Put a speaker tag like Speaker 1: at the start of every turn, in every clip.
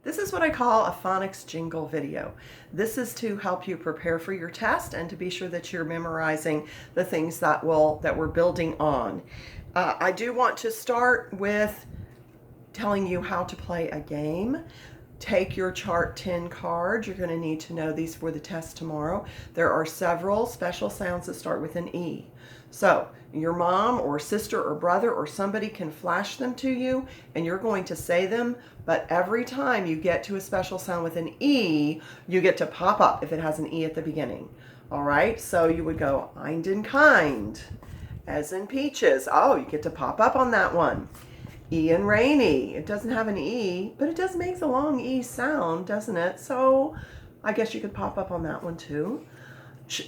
Speaker 1: This is what I call a phonics jingle video. This is to help you prepare for your test and to be sure that you're memorizing the things that we're building on. I do want to start with telling you how to play a game. Take your chart 10 cards. You're going to need to know these for the test tomorrow. There are several special sounds that start with an E. So your mom or sister or brother or somebody can flash them to you and you're going to say them, but every time you get to a special sound with an E, you get to pop up if it has an E at the beginning. All right, so you would go Eind and kind, as in peaches. Oh, you get to pop up on that one. E and rainy. It doesn't have an E, but it does make the long E sound, doesn't it? So I guess you could pop up on that one too.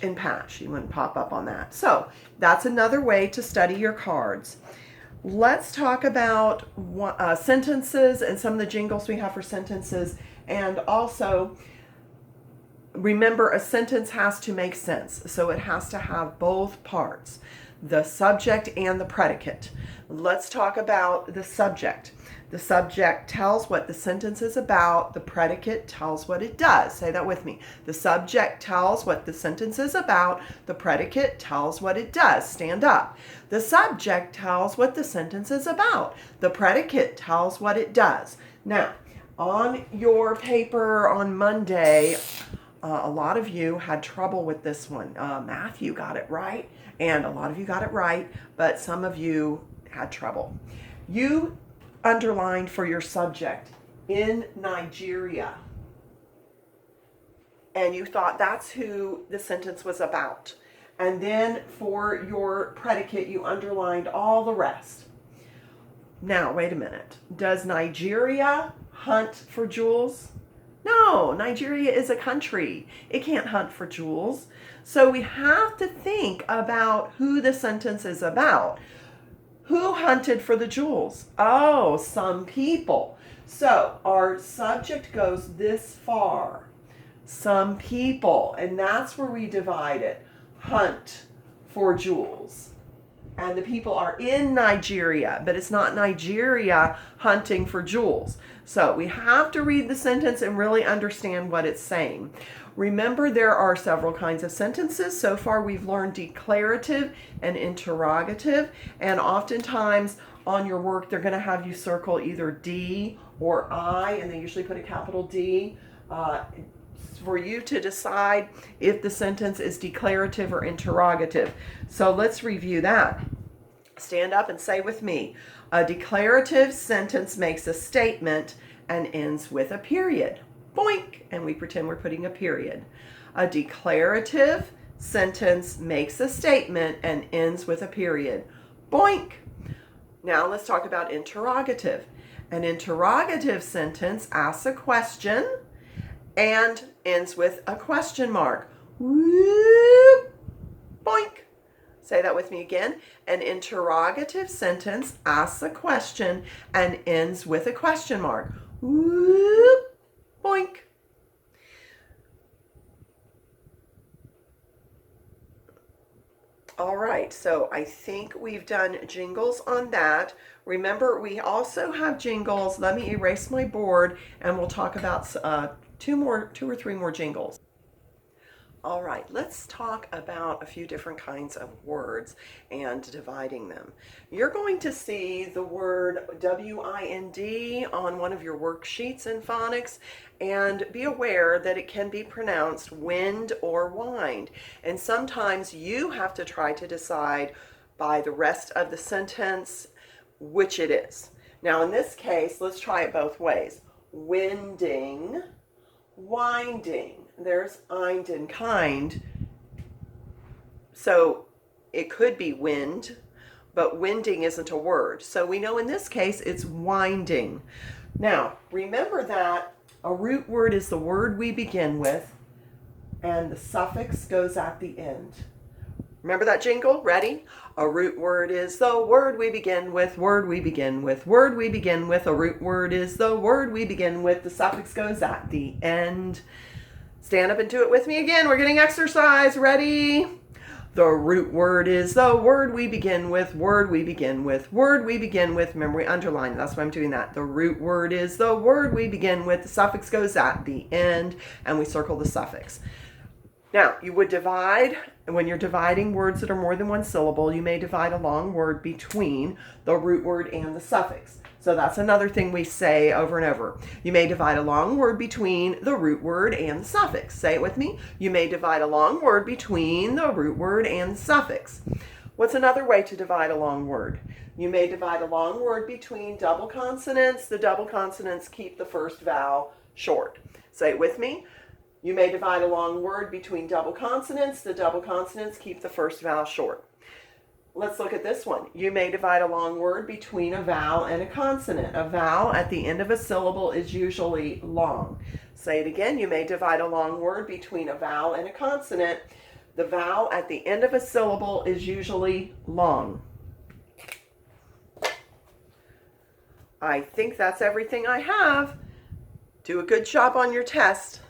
Speaker 1: In patch, you wouldn't pop up on that. So that's another way to study your cards. Let's talk about sentences and some of the jingles we have for sentences. And also, remember, a sentence has to make sense. So it has to have both parts, the subject and the predicate. Let's talk about the subject. The subject tells what the sentence is about. The predicate tells what it does. Say that with me. The subject tells what the sentence is about. The predicate tells what it does. Stand up. The subject tells what the sentence is about. The predicate tells what it does. Now, on your paper on Monday, a lot of you had trouble with this one. Matthew got it right, and a lot of you got it right, but some of you had trouble. You underlined for your subject in Nigeria, and you thought that's who the sentence was about. And then for your predicate, you underlined all the rest. Now, wait a minute. Does Nigeria hunt for jewels? No, Nigeria is a country. It can't hunt for jewels. So we have to think about who the sentence is about. Who hunted for the jewels? Oh, some people. So our subject goes this far. Some people. And that's where we divide it. Hunt for jewels. And the people are in Nigeria, but it's not Nigeria hunting for jewels. So we have to read the sentence and really understand what it's saying. Remember, there are several kinds of sentences. So far, we've learned declarative and interrogative. And oftentimes on your work, they're going to have you circle either D or I, and they usually put a capital D for you to decide if the sentence is declarative or interrogative. So let's review that. Stand up and say with me, a declarative sentence makes a statement and ends with a period. Boink, and we pretend we're putting a period. A declarative sentence makes a statement and ends with a period. Boink. Now let's talk about interrogative. An interrogative sentence asks a question and ends with a question mark. Whoop. Boink. Say that with me again. An interrogative sentence asks a question and ends with a question mark. Whoop. Boink. All right, so I think we've done jingles on that. Remember, we also have jingles. Let me erase my board and we'll talk about two or three more jingles. All right, let's talk about a few different kinds of words and dividing them. You're going to see the word W-I-N-D on one of your worksheets in phonics, and be aware that it can be pronounced wind or wind. And sometimes you have to try to decide by the rest of the sentence which it is. Now in this case, let's try it both ways. Winding, winding. There's Eind and kind. So it could be wind, but winding isn't a word. So we know in this case it's winding. Now, remember that a root word is the word we begin with, and the suffix goes at the end. Remember that jingle? Ready? A root word is the word we begin with, word we begin with, word we begin with. A root word is the word we begin with. The suffix goes at the end. Stand up and do it with me again. We're getting exercise. Ready? The root word is the word we begin with, word we begin with, word we begin with. Remember, we underline. That's why I'm doing that. The root word is the word we begin with. The suffix goes at the end, and we circle the suffix. Now, you would divide, and when you're dividing words that are more than one syllable, you may divide a long word between the root word and the suffix. So that's another thing we say over and over. You may divide a long word between the root word and the suffix. Say it with me. You may divide a long word between the root word and the suffix. What's another way to divide a long word? You may divide a long word between double consonants. The double consonants keep the first vowel short. Say it with me. You may divide a long word between double consonants. The double consonants keep the first vowel short. Let's look at this one. You may divide a long word between a vowel and a consonant. A vowel at the end of a syllable is usually long. Say it again. You may divide a long word between a vowel and a consonant. The vowel at the end of a syllable is usually long. I think that's everything I have. Do a good job on your test.